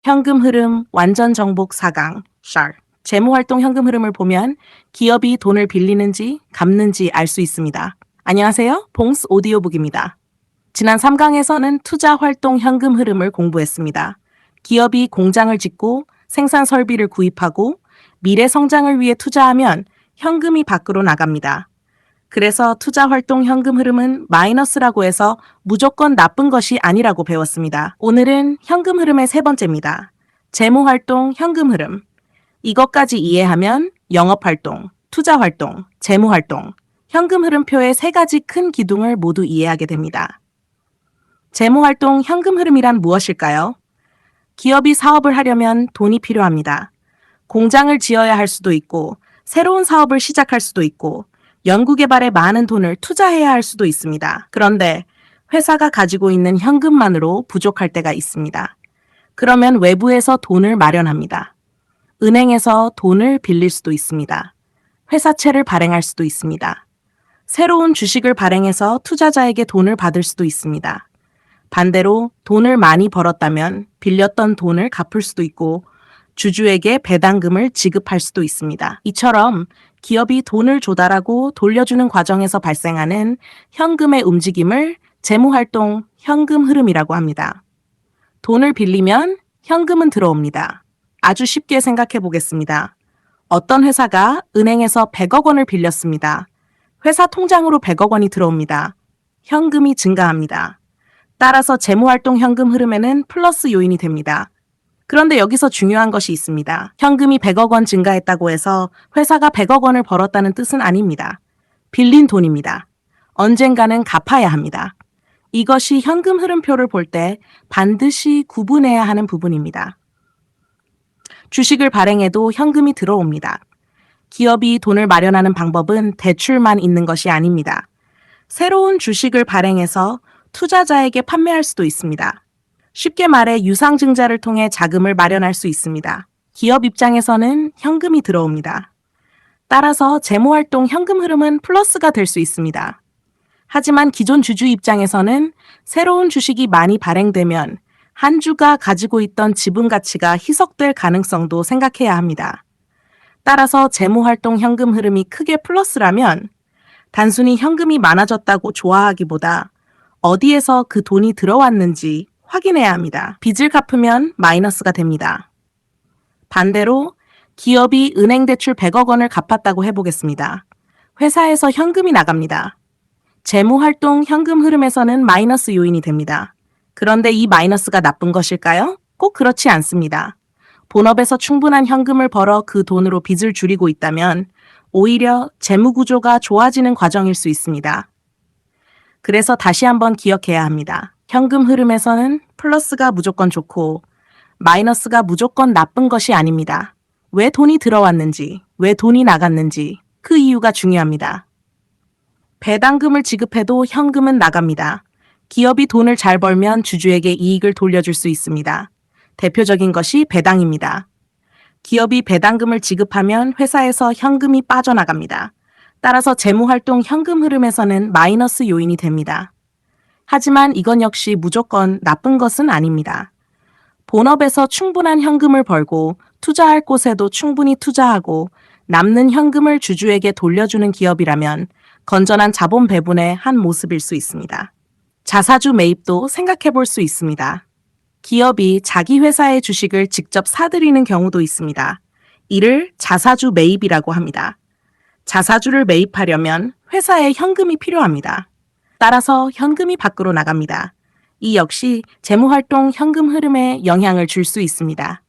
현금 흐름 완전 정복 4강 샬. 재무활동 현금 흐름을 보면 기업이 돈을 빌리는지 갚는지 알 수 있습니다. 안녕하세요. 봉스 오디오북입니다. 지난 3강에서는 투자활동 현금 흐름을 공부했습니다. 기업이 공장을 짓고 생산 설비를 구입하고 미래 성장을 위해 투자하면 현금이 밖으로 나갑니다. 그래서 투자활동 현금 흐름은 마이너스라고 해서 무조건 나쁜 것이 아니라고 배웠습니다. 오늘은 현금 흐름의 세 번째입니다. 재무활동 현금 흐름. 이것까지 이해하면 영업활동, 투자활동, 재무활동, 현금 흐름표의 세 가지 큰 기둥을 모두 이해하게 됩니다. 재무활동 현금 흐름이란 무엇일까요? 기업이 사업을 하려면 돈이 필요합니다. 공장을 지어야 할 수도 있고, 새로운 사업을 시작할 수도 있고, 연구개발에 많은 돈을 투자해야 할 수도 있습니다. 그런데 회사가 가지고 있는 현금만으로 부족할 때가 있습니다. 그러면 외부에서 돈을 마련합니다. 은행에서 돈을 빌릴 수도 있습니다. 회사채를 발행할 수도 있습니다. 새로운 주식을 발행해서 투자자에게 돈을 받을 수도 있습니다. 반대로 돈을 많이 벌었다면 빌렸던 돈을 갚을 수도 있고 주주에게 배당금을 지급할 수도 있습니다. 이처럼 기업이 돈을 조달하고 돌려주는 과정에서 발생하는 현금의 움직임을 재무활동 현금 흐름이라고 합니다. 돈을 빌리면 현금은 들어옵니다. 아주 쉽게 생각해 보겠습니다. 어떤 회사가 은행에서 100억 원을 빌렸습니다. 회사 통장으로 100억 원이 들어옵니다. 현금이 증가합니다. 따라서 재무활동 현금 흐름에는 플러스 요인이 됩니다. 그런데 여기서 중요한 것이 있습니다. 현금이 100억 원 증가했다고 해서 회사가 100억 원을 벌었다는 뜻은 아닙니다. 빌린 돈입니다. 언젠가는 갚아야 합니다. 이것이 현금 흐름표를 볼 때 반드시 구분해야 하는 부분입니다. 주식을 발행해도 현금이 들어옵니다. 기업이 돈을 마련하는 방법은 대출만 있는 것이 아닙니다. 새로운 주식을 발행해서 투자자에게 판매할 수도 있습니다. 쉽게 말해 유상증자를 통해 자금을 마련할 수 있습니다. 기업 입장에서는 현금이 들어옵니다. 따라서 재무활동 현금 흐름은 플러스가 될 수 있습니다. 하지만 기존 주주 입장에서는 새로운 주식이 많이 발행되면 한 주가 가지고 있던 지분 가치가 희석될 가능성도 생각해야 합니다. 따라서 재무활동 현금 흐름이 크게 플러스라면 단순히 현금이 많아졌다고 좋아하기보다 어디에서 그 돈이 들어왔는지 확인해야 합니다. 빚을 갚으면 마이너스가 됩니다. 반대로 기업이 은행 대출 100억 원을 갚았다고 해보겠습니다. 회사에서 현금이 나갑니다. 재무활동 현금 흐름에서는 마이너스 요인이 됩니다. 그런데 이 마이너스가 나쁜 것일까요? 꼭 그렇지 않습니다. 본업에서 충분한 현금을 벌어 그 돈으로 빚을 줄이고 있다면 오히려 재무 구조가 좋아지는 과정일 수 있습니다. 그래서 다시 한번 기억해야 합니다. 현금 흐름에서는 플러스가 무조건 좋고 마이너스가 무조건 나쁜 것이 아닙니다. 왜 돈이 들어왔는지, 왜 돈이 나갔는지 그 이유가 중요합니다. 배당금을 지급해도 현금은 나갑니다. 기업이 돈을 잘 벌면 주주에게 이익을 돌려줄 수 있습니다. 대표적인 것이 배당입니다. 기업이 배당금을 지급하면 회사에서 현금이 빠져나갑니다. 따라서 재무활동 현금 흐름에서는 마이너스 요인이 됩니다. 하지만 이건 역시 무조건 나쁜 것은 아닙니다. 본업에서 충분한 현금을 벌고 투자할 곳에도 충분히 투자하고 남는 현금을 주주에게 돌려주는 기업이라면 건전한 자본 배분의 한 모습일 수 있습니다. 자사주 매입도 생각해 볼 수 있습니다. 기업이 자기 회사의 주식을 직접 사들이는 경우도 있습니다. 이를 자사주 매입이라고 합니다. 자사주를 매입하려면 회사에 현금이 필요합니다. 따라서 현금이 밖으로 나갑니다. 이 역시 재무활동 현금 흐름에 영향을 줄 수 있습니다.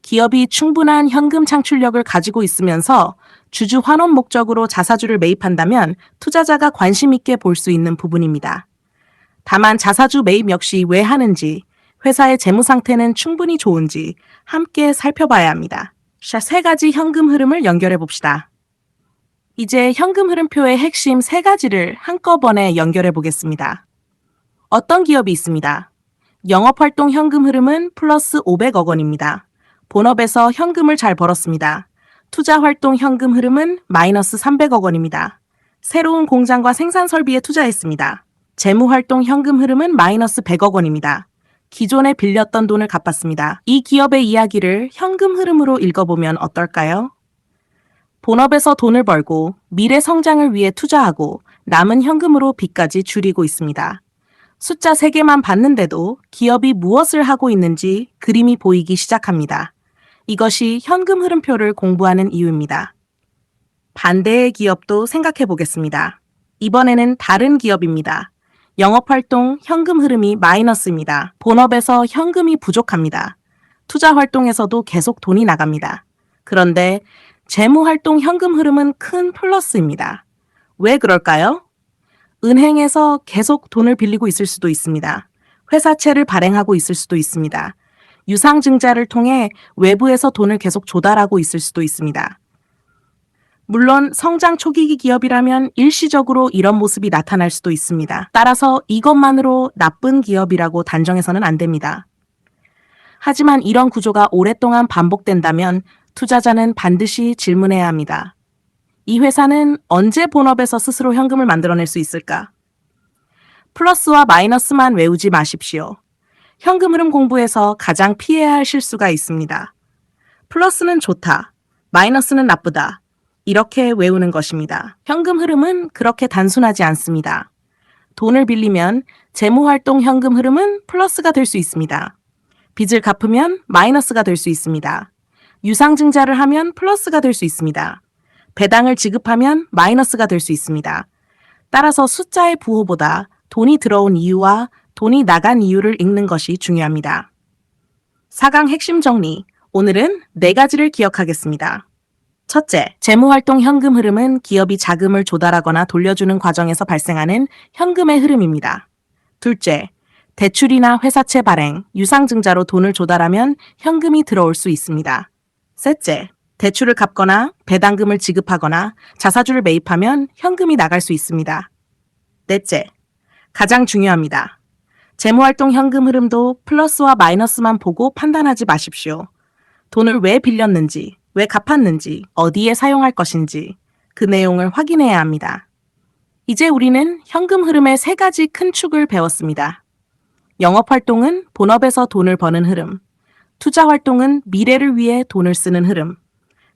기업이 충분한 현금 창출력을 가지고 있으면서 주주 환원 목적으로 자사주를 매입한다면 투자자가 관심 있게 볼 수 있는 부분입니다. 다만 자사주 매입 역시 왜 하는지, 회사의 재무 상태는 충분히 좋은지 함께 살펴봐야 합니다. 세 가지 현금 흐름을 연결해 봅시다. 이제 현금 흐름표의 핵심 세 가지를 한꺼번에 연결해 보겠습니다. 어떤 기업이 있습니다. 영업활동 현금 흐름은 플러스 500억 원입니다. 본업에서 현금을 잘 벌었습니다. 투자활동 현금 흐름은 마이너스 300억 원입니다. 새로운 공장과 생산 설비에 투자했습니다. 재무활동 현금 흐름은 마이너스 100억 원입니다. 기존에 빌렸던 돈을 갚았습니다. 이 기업의 이야기를 현금 흐름으로 읽어보면 어떨까요? 본업에서 돈을 벌고 미래 성장을 위해 투자하고 남은 현금으로 빚까지 줄이고 있습니다. 숫자 3개만 봤는데도 기업이 무엇을 하고 있는지 그림이 보이기 시작합니다. 이것이 현금 흐름표를 공부하는 이유입니다. 반대의 기업도 생각해 보겠습니다. 이번에는 다른 기업입니다. 영업활동 현금 흐름이 마이너스입니다. 본업에서 현금이 부족합니다. 투자 활동에서도 계속 돈이 나갑니다. 그런데 재무활동 현금 흐름은 큰 플러스입니다. 왜 그럴까요? 은행에서 계속 돈을 빌리고 있을 수도 있습니다. 회사채를 발행하고 있을 수도 있습니다. 유상증자를 통해 외부에서 돈을 계속 조달하고 있을 수도 있습니다. 물론 성장 초기 기업이라면 일시적으로 이런 모습이 나타날 수도 있습니다. 따라서 이것만으로 나쁜 기업이라고 단정해서는 안 됩니다. 하지만 이런 구조가 오랫동안 반복된다면 투자자는 반드시 질문해야 합니다. 이 회사는 언제 본업에서 스스로 현금을 만들어낼 수 있을까? 플러스와 마이너스만 외우지 마십시오. 현금 흐름 공부에서 가장 피해야 할 실수가 있습니다. 플러스는 좋다, 마이너스는 나쁘다. 이렇게 외우는 것입니다. 현금 흐름은 그렇게 단순하지 않습니다. 돈을 빌리면 재무활동 현금 흐름은 플러스가 될 수 있습니다. 빚을 갚으면 마이너스가 될 수 있습니다. 유상증자를 하면 플러스가 될 수 있습니다. 배당을 지급하면 마이너스가 될 수 있습니다. 따라서 숫자의 부호보다 돈이 들어온 이유와 돈이 나간 이유를 읽는 것이 중요합니다. 4강 핵심 정리. 오늘은 4가지를 기억하겠습니다. 첫째, 재무활동 현금 흐름은 기업이 자금을 조달하거나 돌려주는 과정에서 발생하는 현금의 흐름입니다. 둘째, 대출이나 회사채 발행, 유상증자로 돈을 조달하면 현금이 들어올 수 있습니다. 셋째, 대출을 갚거나 배당금을 지급하거나 자사주를 매입하면 현금이 나갈 수 있습니다. 넷째, 가장 중요합니다. 재무활동 현금 흐름도 플러스와 마이너스만 보고 판단하지 마십시오. 돈을 왜 빌렸는지, 왜 갚았는지, 어디에 사용할 것인지 그 내용을 확인해야 합니다. 이제 우리는 현금 흐름의 3가지 큰 축을 배웠습니다. 영업활동은 본업에서 돈을 버는 흐름, 투자활동은 미래를 위해 돈을 쓰는 흐름,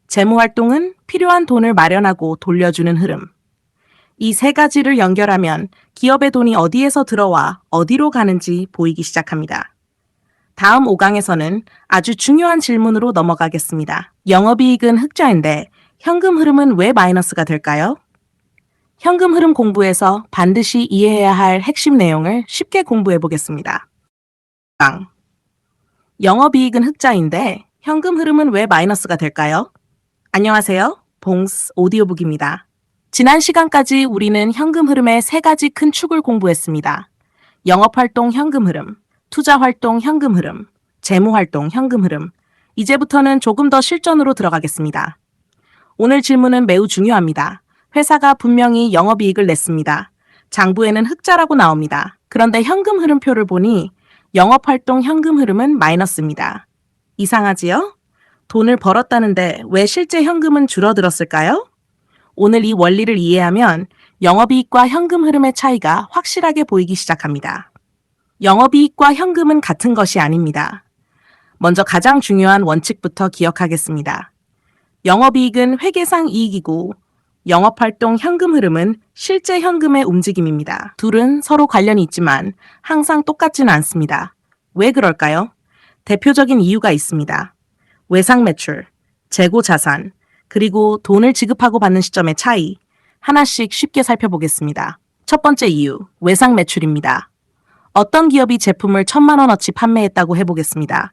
재무활동은 필요한 돈을 마련하고 돌려주는 흐름. 이 3가지를 연결하면 기업의 돈이 어디에서 들어와 어디로 가는지 보이기 시작합니다. 다음 5강에서는 아주 중요한 질문으로 넘어가겠습니다. 영업이익은 흑자인데 현금 흐름은 왜 마이너스가 될까요? 현금 흐름 공부에서 반드시 이해해야 할 핵심 내용을 쉽게 공부해 보겠습니다. 영업이익은 흑자인데 현금 흐름은 왜 마이너스가 될까요? 안녕하세요. 봉스 오디오북입니다. 지난 시간까지 우리는 현금 흐름의 3가지 큰 축을 공부했습니다. 영업활동 현금 흐름, 투자활동 현금 흐름, 재무활동 현금 흐름. 이제부터는 조금 더 실전으로 들어가겠습니다. 오늘 질문은 매우 중요합니다. 회사가 분명히 영업이익을 냈습니다. 장부에는 흑자라고 나옵니다. 그런데 현금 흐름표를 보니 영업활동 현금 흐름은 마이너스입니다. 이상하지요? 돈을 벌었다는데 왜 실제 현금은 줄어들었을까요? 오늘 이 원리를 이해하면 영업이익과 현금 흐름의 차이가 확실하게 보이기 시작합니다. 영업이익과 현금은 같은 것이 아닙니다. 먼저 가장 중요한 원칙부터 기억하겠습니다. 영업이익은 회계상 이익이고 영업활동 현금 흐름은 실제 현금의 움직임입니다. 둘은 서로 관련이 있지만 항상 똑같지는 않습니다. 왜 그럴까요? 대표적인 이유가 있습니다. 외상 매출, 재고 자산, 그리고 돈을 지급하고 받는 시점의 차이, 하나씩 쉽게 살펴보겠습니다. 첫 번째 이유, 외상 매출입니다. 어떤 기업이 제품을 1,000만 원어치 판매했다고 해보겠습니다.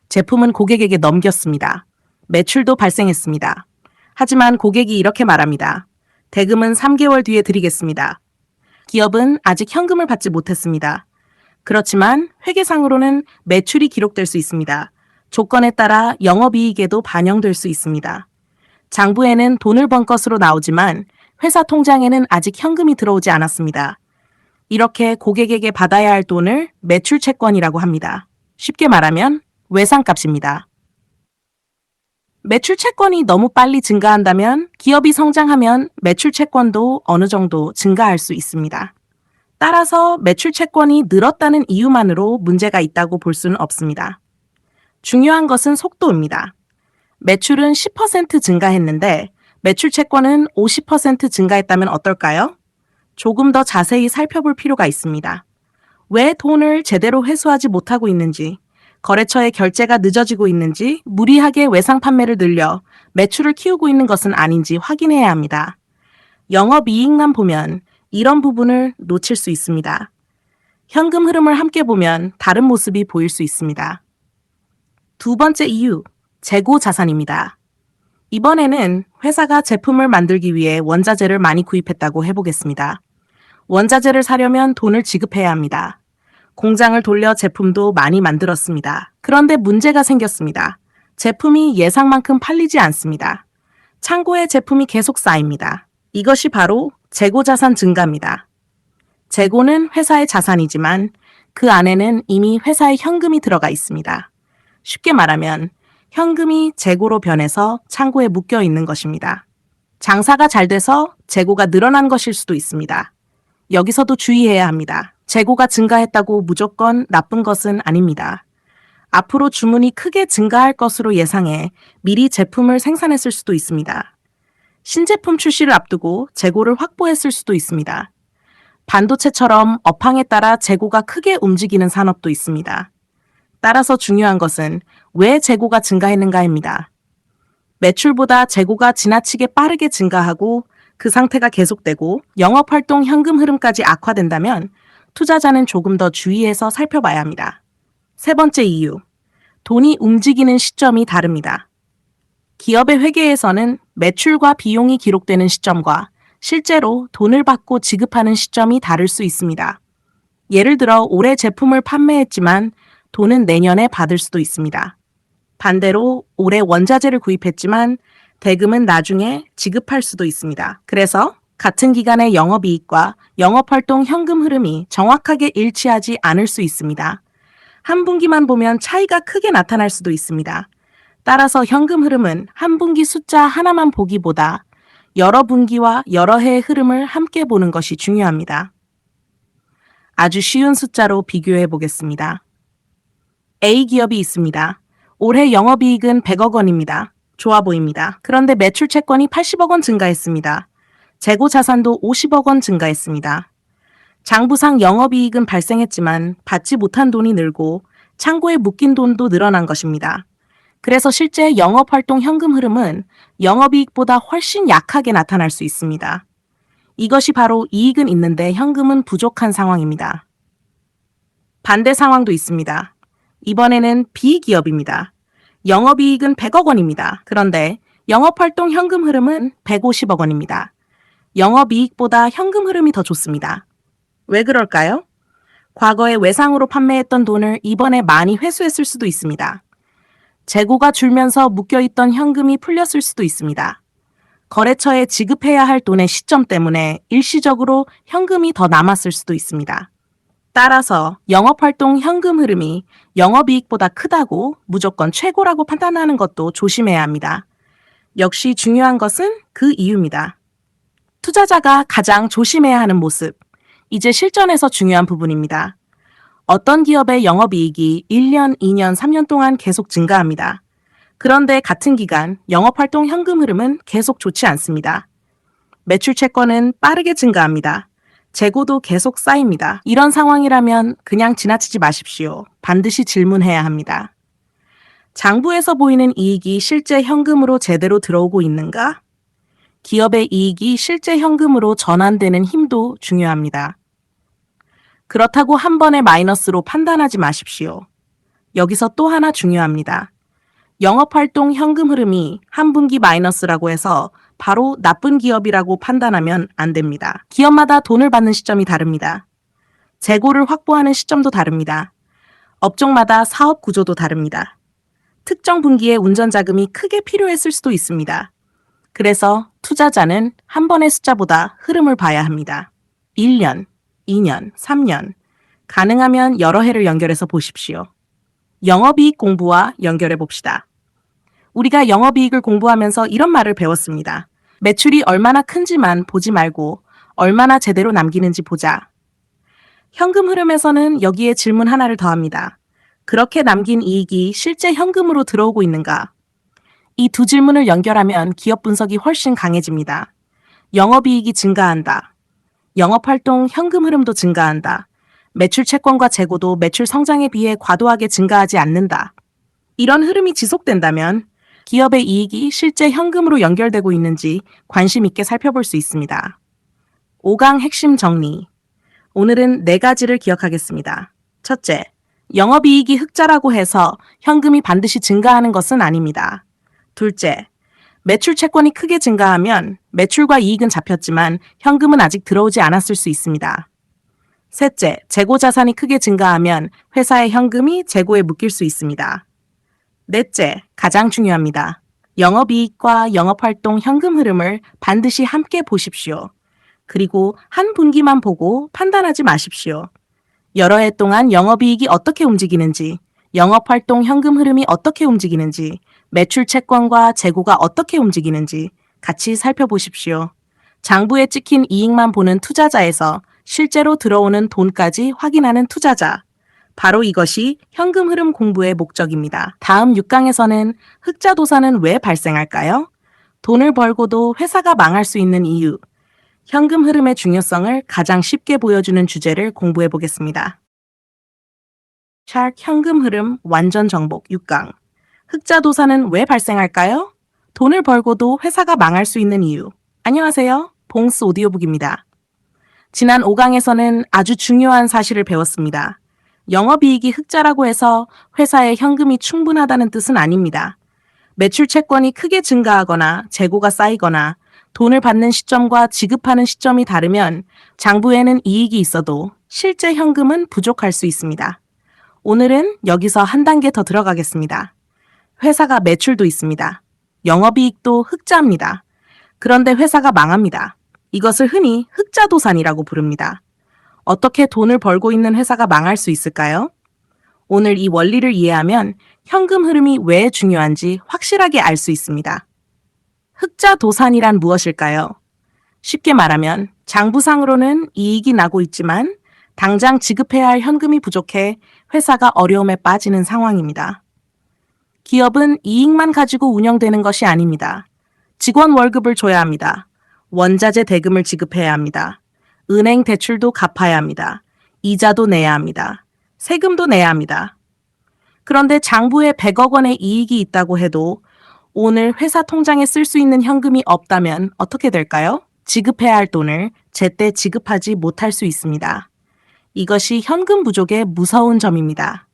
제품은 고객에게 넘겼습니다. 매출도 발생했습니다. 하지만 고객이 이렇게 말합니다. 대금은 3개월 뒤에 드리겠습니다. 기업은 아직 현금을 받지 못했습니다. 그렇지만 회계상으로는 매출이 기록될 수 있습니다. 조건에 따라 영업이익에도 반영될 수 있습니다. 장부에는 돈을 번 것으로 나오지만 회사 통장에는 아직 현금이 들어오지 않았습니다. 이렇게 고객에게 받아야 할 돈을 매출 채권이라고 합니다. 쉽게 말하면 외상값입니다. 매출 채권이 너무 빨리 증가한다면 기업이 성장하면 매출 채권도 어느 정도 증가할 수 있습니다. 따라서 매출 채권이 늘었다는 이유만으로 문제가 있다고 볼 수는 없습니다. 중요한 것은 속도입니다. 매출은 10% 증가했는데 매출 채권은 50% 증가했다면 어떨까요? 조금 더 자세히 살펴볼 필요가 있습니다. 왜 돈을 제대로 회수하지 못하고 있는지, 거래처의 결제가 늦어지고 있는지, 무리하게 외상 판매를 늘려 매출을 키우고 있는 것은 아닌지 확인해야 합니다. 영업이익만 보면 이런 부분을 놓칠 수 있습니다. 현금 흐름을 함께 보면 다른 모습이 보일 수 있습니다. 두 번째 이유, 재고 자산입니다. 이번에는 회사가 제품을 만들기 위해 원자재를 많이 구입했다고 해보겠습니다. 원자재를 사려면 돈을 지급해야 합니다. 공장을 돌려 제품도 많이 만들었습니다. 그런데 문제가 생겼습니다. 제품이 예상만큼 팔리지 않습니다. 창고에 제품이 계속 쌓입니다. 이것이 바로 재고자산 증가입니다. 재고는 회사의 자산이지만 그 안에는 이미 회사의 현금이 들어가 있습니다. 쉽게 말하면 현금이 재고로 변해서 창고에 묶여 있는 것입니다. 장사가 잘 돼서 재고가 늘어난 것일 수도 있습니다. 여기서도 주의해야 합니다. 재고가 증가했다고 무조건 나쁜 것은 아닙니다. 앞으로 주문이 크게 증가할 것으로 예상해 미리 제품을 생산했을 수도 있습니다. 신제품 출시를 앞두고 재고를 확보했을 수도 있습니다. 반도체처럼 업황에 따라 재고가 크게 움직이는 산업도 있습니다. 따라서 중요한 것은 왜 재고가 증가했는가입니다. 매출보다 재고가 지나치게 빠르게 증가하고 그 상태가 계속되고 영업활동 현금 흐름까지 악화된다면 투자자는 조금 더 주의해서 살펴봐야 합니다. 세 번째 이유, 돈이 움직이는 시점이 다릅니다. 기업의 회계에서는 매출과 비용이 기록되는 시점과 실제로 돈을 받고 지급하는 시점이 다를 수 있습니다. 예를 들어 올해 제품을 판매했지만 돈은 내년에 받을 수도 있습니다. 반대로 올해 원자재를 구입했지만 대금은 나중에 지급할 수도 있습니다. 그래서 같은 기간의 영업이익과 영업활동 현금 흐름이 정확하게 일치하지 않을 수 있습니다. 한 분기만 보면 차이가 크게 나타날 수도 있습니다. 따라서 현금 흐름은 한 분기 숫자 하나만 보기보다 여러 분기와 여러 해의 흐름을 함께 보는 것이 중요합니다. 아주 쉬운 숫자로 비교해 보겠습니다. A 기업이 있습니다. 올해 영업이익은 100억 원입니다. 좋아 보입니다. 그런데 매출 채권이 80억 원 증가했습니다. 재고 자산도 50억 원 증가했습니다. 장부상 영업이익은 발생했지만 받지 못한 돈이 늘고 창고에 묶인 돈도 늘어난 것입니다. 그래서 실제 영업활동 현금 흐름은 영업이익보다 훨씬 약하게 나타날 수 있습니다. 이것이 바로 이익은 있는데 현금은 부족한 상황입니다. 반대 상황도 있습니다. 이번에는 B 기업입니다. 영업이익은 100억 원입니다. 그런데 영업활동 현금 흐름은 150억 원입니다. 영업이익보다 현금 흐름이 더 좋습니다. 왜 그럴까요? 과거에 외상으로 판매했던 돈을 이번에 많이 회수했을 수도 있습니다. 재고가 줄면서 묶여있던 현금이 풀렸을 수도 있습니다. 거래처에 지급해야 할 돈의 시점 때문에 일시적으로 현금이 더 남았을 수도 있습니다. 따라서 영업활동 현금 흐름이 영업이익보다 크다고 무조건 최고라고 판단하는 것도 조심해야 합니다. 역시 중요한 것은 그 이유입니다. 투자자가 가장 조심해야 하는 모습, 이제 실전에서 중요한 부분입니다. 어떤 기업의 영업이익이 1년, 2년, 3년 동안 계속 증가합니다. 그런데 같은 기간 영업활동 현금 흐름은 계속 좋지 않습니다. 매출 채권은 빠르게 증가합니다. 재고도 계속 쌓입니다. 이런 상황이라면 그냥 지나치지 마십시오. 반드시 질문해야 합니다. 장부에서 보이는 이익이 실제 현금으로 제대로 들어오고 있는가? 기업의 이익이 실제 현금으로 전환되는 힘도 중요합니다. 그렇다고 한 번에 마이너스로 판단하지 마십시오. 여기서 또 하나 중요합니다. 영업활동 현금 흐름이 한 분기 마이너스라고 해서 바로 나쁜 기업이라고 판단하면 안 됩니다. 기업마다 돈을 받는 시점이 다릅니다. 재고를 확보하는 시점도 다릅니다. 업종마다 사업 구조도 다릅니다. 특정 분기에 운전자금이 크게 필요했을 수도 있습니다. 그래서 투자자는 한 번의 숫자보다 흐름을 봐야 합니다. 1년, 2년, 3년, 가능하면 여러 해를 연결해서 보십시오. 영업이익 공부와 연결해 봅시다. 우리가 영업이익을 공부하면서 이런 말을 배웠습니다. 매출이 얼마나 큰지만 보지 말고 얼마나 제대로 남기는지 보자. 현금 흐름에서는 여기에 질문 하나를 더합니다. 그렇게 남긴 이익이 실제 현금으로 들어오고 있는가? 이 두 질문을 연결하면 기업 분석이 훨씬 강해집니다. 영업이익이 증가한다. 영업활동 현금 흐름도 증가한다. 매출 채권과 재고도 매출 성장에 비해 과도하게 증가하지 않는다. 이런 흐름이 지속된다면 기업의 이익이 실제 현금으로 연결되고 있는지 관심 있게 살펴볼 수 있습니다. 5강 핵심 정리. 오늘은 4가지를 기억하겠습니다. 첫째, 영업이익이 흑자라고 해서 현금이 반드시 증가하는 것은 아닙니다. 둘째, 매출 채권이 크게 증가하면 매출과 이익은 잡혔지만 현금은 아직 들어오지 않았을 수 있습니다. 셋째, 재고 자산이 크게 증가하면 회사의 현금이 재고에 묶일 수 있습니다. 넷째, 가장 중요합니다. 영업이익과 영업활동 현금 흐름을 반드시 함께 보십시오. 그리고 한 분기만 보고 판단하지 마십시오. 여러 해 동안 영업이익이 어떻게 움직이는지, 영업활동 현금 흐름이 어떻게 움직이는지, 매출 채권과 재고가 어떻게 움직이는지 같이 살펴보십시오. 장부에 찍힌 이익만 보는 투자자에서 실제로 들어오는 돈까지 확인하는 투자자. 바로 이것이 현금 흐름 공부의 목적입니다. 다음 6강에서는 흑자 도산은 왜 발생할까요? 돈을 벌고도 회사가 망할 수 있는 이유. 현금 흐름의 중요성을 가장 쉽게 보여주는 주제를 공부해 보겠습니다. 샤크 현금 흐름 완전 정복 6강. 흑자 도산은 왜 발생할까요? 돈을 벌고도 회사가 망할 수 있는 이유. 안녕하세요. 봉스 오디오북입니다. 지난 5강에서는 아주 중요한 사실을 배웠습니다. 영업이익이 흑자라고 해서 회사에 현금이 충분하다는 뜻은 아닙니다. 매출 채권이 크게 증가하거나 재고가 쌓이거나 돈을 받는 시점과 지급하는 시점이 다르면 장부에는 이익이 있어도 실제 현금은 부족할 수 있습니다. 오늘은 여기서 한 단계 더 들어가겠습니다. 회사가 매출도 있습니다. 영업이익도 흑자입니다. 그런데 회사가 망합니다. 이것을 흔히 흑자도산이라고 부릅니다. 어떻게 돈을 벌고 있는 회사가 망할 수 있을까요? 오늘 이 원리를 이해하면 현금 흐름이 왜 중요한지 확실하게 알 수 있습니다. 흑자도산이란 무엇일까요? 쉽게 말하면 장부상으로는 이익이 나고 있지만 당장 지급해야 할 현금이 부족해 회사가 어려움에 빠지는 상황입니다. 기업은 이익만 가지고 운영되는 것이 아닙니다. 직원 월급을 줘야 합니다. 원자재 대금을 지급해야 합니다. 은행 대출도 갚아야 합니다. 이자도 내야 합니다. 세금도 내야 합니다. 그런데 장부에 100억 원의 이익이 있다고 해도 오늘 회사 통장에 쓸 수 있는 현금이 없다면 어떻게 될까요? 지급해야 할 돈을 제때 지급하지 못할 수 있습니다. 이것이 현금 부족의 무서운 점입니다.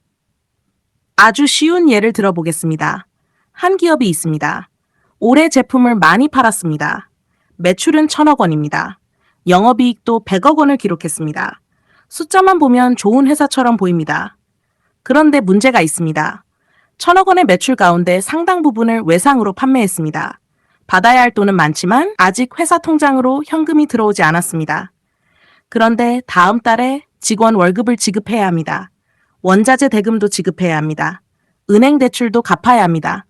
아주 쉬운 예를 들어보겠습니다. 한 기업이 있습니다. 올해 제품을 많이 팔았습니다. 매출은 1,000억 원입니다. 영업이익도 100억 원을 기록했습니다. 숫자만 보면 좋은 회사처럼 보입니다. 그런데 문제가 있습니다. 1,000억 원의 매출 가운데 상당 부분을 외상으로 판매했습니다. 받아야 할 돈은 많지만 아직 회사 통장으로 현금이 들어오지 않았습니다. 그런데 다음 달에 직원 월급을 지급해야 합니다. 원자재 대금도 지급해야 합니다. 은행 대출도 갚아야 합니다.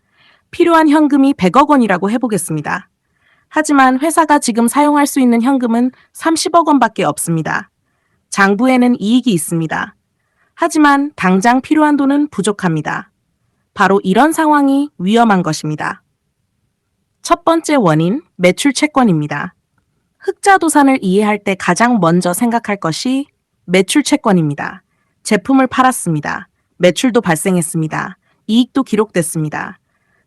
필요한 현금이 100억 원이라고 해보겠습니다. 하지만 회사가 지금 사용할 수 있는 현금은 30억 원밖에 없습니다. 장부에는 이익이 있습니다. 하지만 당장 필요한 돈은 부족합니다. 바로 이런 상황이 위험한 것입니다. 첫 번째 원인, 매출 채권입니다. 흑자도산을 이해할 때 가장 먼저 생각할 것이 매출 채권입니다. 제품을 팔았습니다. 매출도 발생했습니다. 이익도 기록됐습니다.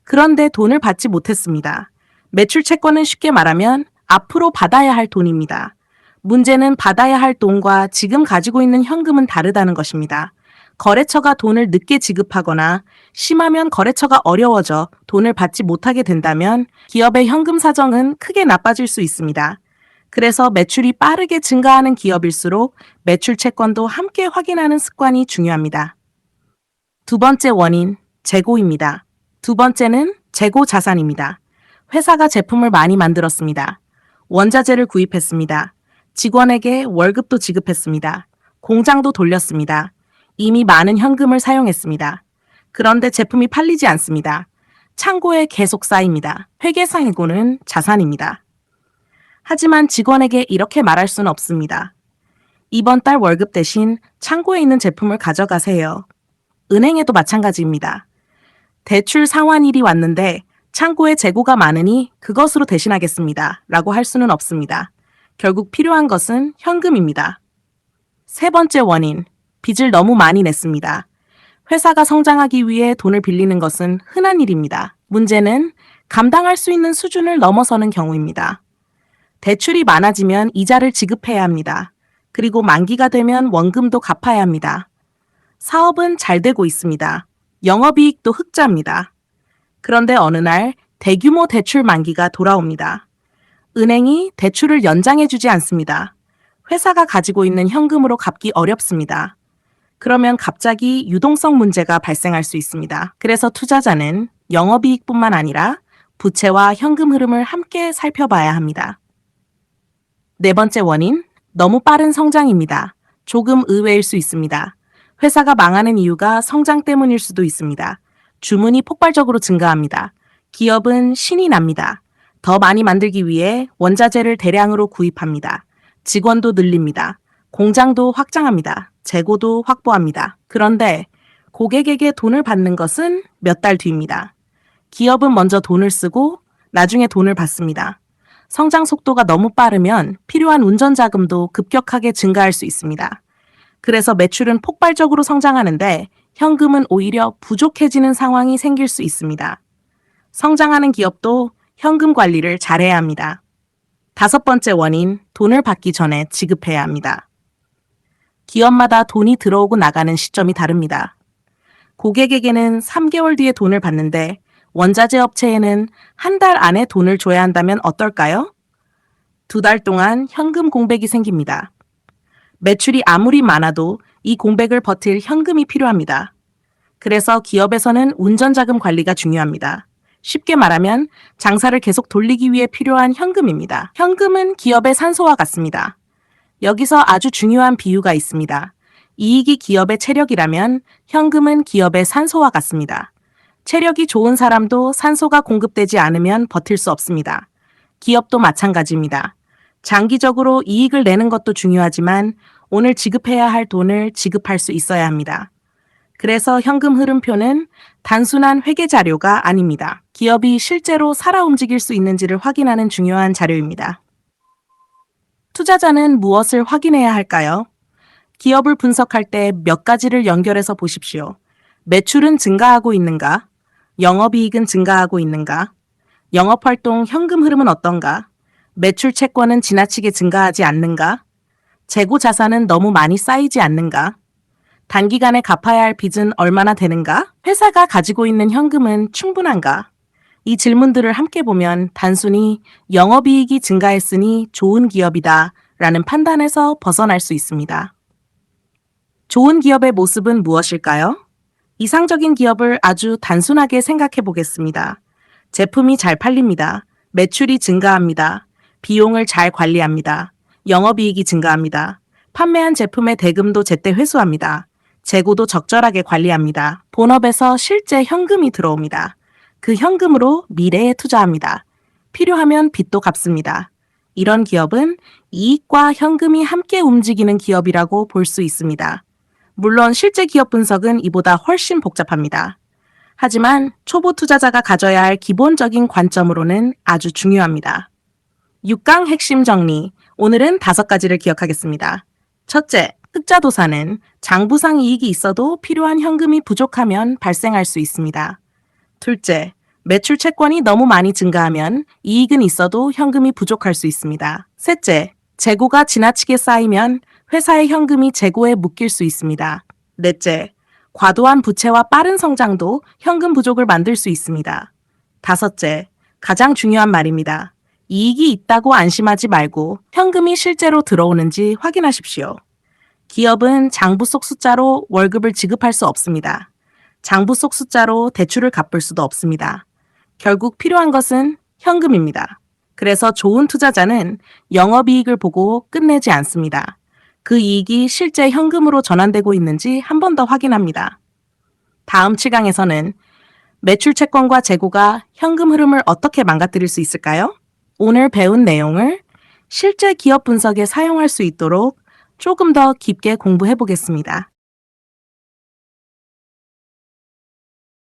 그런데 돈을 받지 못했습니다. 매출 채권은 쉽게 말하면 앞으로 받아야 할 돈입니다. 문제는 받아야 할 돈과 지금 가지고 있는 현금은 다르다는 것입니다. 거래처가 돈을 늦게 지급하거나 심하면 거래처가 어려워져 돈을 받지 못하게 된다면 기업의 현금 사정은 크게 나빠질 수 있습니다. 그래서 매출이 빠르게 증가하는 기업일수록 매출 채권도 함께 확인하는 습관이 중요합니다. 두 번째 원인, 재고입니다. 두 번째는 재고 자산입니다. 회사가 제품을 많이 만들었습니다. 원자재를 구입했습니다. 직원에게 월급도 지급했습니다. 공장도 돌렸습니다. 이미 많은 현금을 사용했습니다. 그런데 제품이 팔리지 않습니다. 창고에 계속 쌓입니다. 회계상이고는 자산입니다. 하지만 직원에게 이렇게 말할 수는 없습니다. 이번 달 월급 대신 창고에 있는 제품을 가져가세요. 은행에도 마찬가지입니다. 대출 상환일이 왔는데 창고에 재고가 많으니 그것으로 대신하겠습니다. 라고 할 수는 없습니다. 결국 필요한 것은 현금입니다. 세 번째 원인, 빚을 너무 많이 냈습니다. 회사가 성장하기 위해 돈을 빌리는 것은 흔한 일입니다. 문제는 감당할 수 있는 수준을 넘어서는 경우입니다. 대출이 많아지면 이자를 지급해야 합니다. 그리고 만기가 되면 원금도 갚아야 합니다. 사업은 잘 되고 있습니다. 영업이익도 흑자입니다. 그런데 어느 날 대규모 대출 만기가 돌아옵니다. 은행이 대출을 연장해주지 않습니다. 회사가 가지고 있는 현금으로 갚기 어렵습니다. 그러면 갑자기 유동성 문제가 발생할 수 있습니다. 그래서 투자자는 영업이익뿐만 아니라 부채와 현금 흐름을 함께 살펴봐야 합니다. 네 번째 원인, 너무 빠른 성장입니다. 조금 의외일 수 있습니다. 회사가 망하는 이유가 성장 때문일 수도 있습니다. 주문이 폭발적으로 증가합니다. 기업은 신이 납니다. 더 많이 만들기 위해 원자재를 대량으로 구입합니다. 직원도 늘립니다. 공장도 확장합니다. 재고도 확보합니다. 그런데 고객에게 돈을 받는 것은 몇 달 뒤입니다. 기업은 먼저 돈을 쓰고 나중에 돈을 받습니다. 성장 속도가 너무 빠르면 필요한 운전 자금도 급격하게 증가할 수 있습니다. 그래서 매출은 폭발적으로 성장하는데 현금은 오히려 부족해지는 상황이 생길 수 있습니다. 성장하는 기업도 현금 관리를 잘해야 합니다. 다섯 번째 원인, 돈을 받기 전에 지급해야 합니다. 기업마다 돈이 들어오고 나가는 시점이 다릅니다. 고객에게는 3개월 뒤에 돈을 받는데 원자재 업체에는 한 달 안에 돈을 줘야 한다면 어떨까요? 2달 동안 현금 공백이 생깁니다. 매출이 아무리 많아도 이 공백을 버틸 현금이 필요합니다. 그래서 기업에서는 운전자금 관리가 중요합니다. 쉽게 말하면 장사를 계속 돌리기 위해 필요한 현금입니다. 현금은 기업의 산소와 같습니다. 여기서 아주 중요한 비유가 있습니다. 이익이 기업의 체력이라면 현금은 기업의 산소와 같습니다. 체력이 좋은 사람도 산소가 공급되지 않으면 버틸 수 없습니다. 기업도 마찬가지입니다. 장기적으로 이익을 내는 것도 중요하지만 오늘 지급해야 할 돈을 지급할 수 있어야 합니다. 그래서 현금 흐름표는 단순한 회계 자료가 아닙니다. 기업이 실제로 살아 움직일 수 있는지를 확인하는 중요한 자료입니다. 투자자는 무엇을 확인해야 할까요? 기업을 분석할 때 몇 가지를 연결해서 보십시오. 매출은 증가하고 있는가? 영업이익은 증가하고 있는가? 영업활동 현금 흐름은 어떤가? 매출 채권은 지나치게 증가하지 않는가? 재고 자산은 너무 많이 쌓이지 않는가? 단기간에 갚아야 할 빚은 얼마나 되는가? 회사가 가지고 있는 현금은 충분한가? 이 질문들을 함께 보면 단순히 영업이익이 증가했으니 좋은 기업이다 라는 판단에서 벗어날 수 있습니다. 좋은 기업의 모습은 무엇일까요? 이상적인 기업을 아주 단순하게 생각해 보겠습니다. 제품이 잘 팔립니다. 매출이 증가합니다. 비용을 잘 관리합니다. 영업이익이 증가합니다. 판매한 제품의 대금도 제때 회수합니다. 재고도 적절하게 관리합니다. 본업에서 실제 현금이 들어옵니다. 그 현금으로 미래에 투자합니다. 필요하면 빚도 갚습니다. 이런 기업은 이익과 현금이 함께 움직이는 기업이라고 볼 수 있습니다. 물론 실제 기업 분석은 이보다 훨씬 복잡합니다. 하지만 초보 투자자가 가져야 할 기본적인 관점으로는 아주 중요합니다. 6강 핵심 정리. 오늘은 5가지를 기억하겠습니다. 첫째, 흑자도사는 장부상 이익이 있어도 필요한 현금이 부족하면 발생할 수 있습니다. 둘째, 매출 채권이 너무 많이 증가하면 이익은 있어도 현금이 부족할 수 있습니다. 셋째, 재고가 지나치게 쌓이면 회사의 현금이 재고에 묶일 수 있습니다. 넷째, 과도한 부채와 빠른 성장도 현금 부족을 만들 수 있습니다. 다섯째, 가장 중요한 말입니다. 이익이 있다고 안심하지 말고 현금이 실제로 들어오는지 확인하십시오. 기업은 장부 속 숫자로 월급을 지급할 수 없습니다. 장부 속 숫자로 대출을 갚을 수도 없습니다. 결국 필요한 것은 현금입니다. 그래서 좋은 투자자는 영업이익을 보고 끝내지 않습니다. 그 이익이 실제 현금으로 전환되고 있는지 한 번 더 확인합니다. 다음 7강에서는 매출 채권과 재고가 현금 흐름을 어떻게 망가뜨릴 수 있을까요? 오늘 배운 내용을 실제 기업 분석에 사용할 수 있도록 조금 더 깊게 공부해 보겠습니다.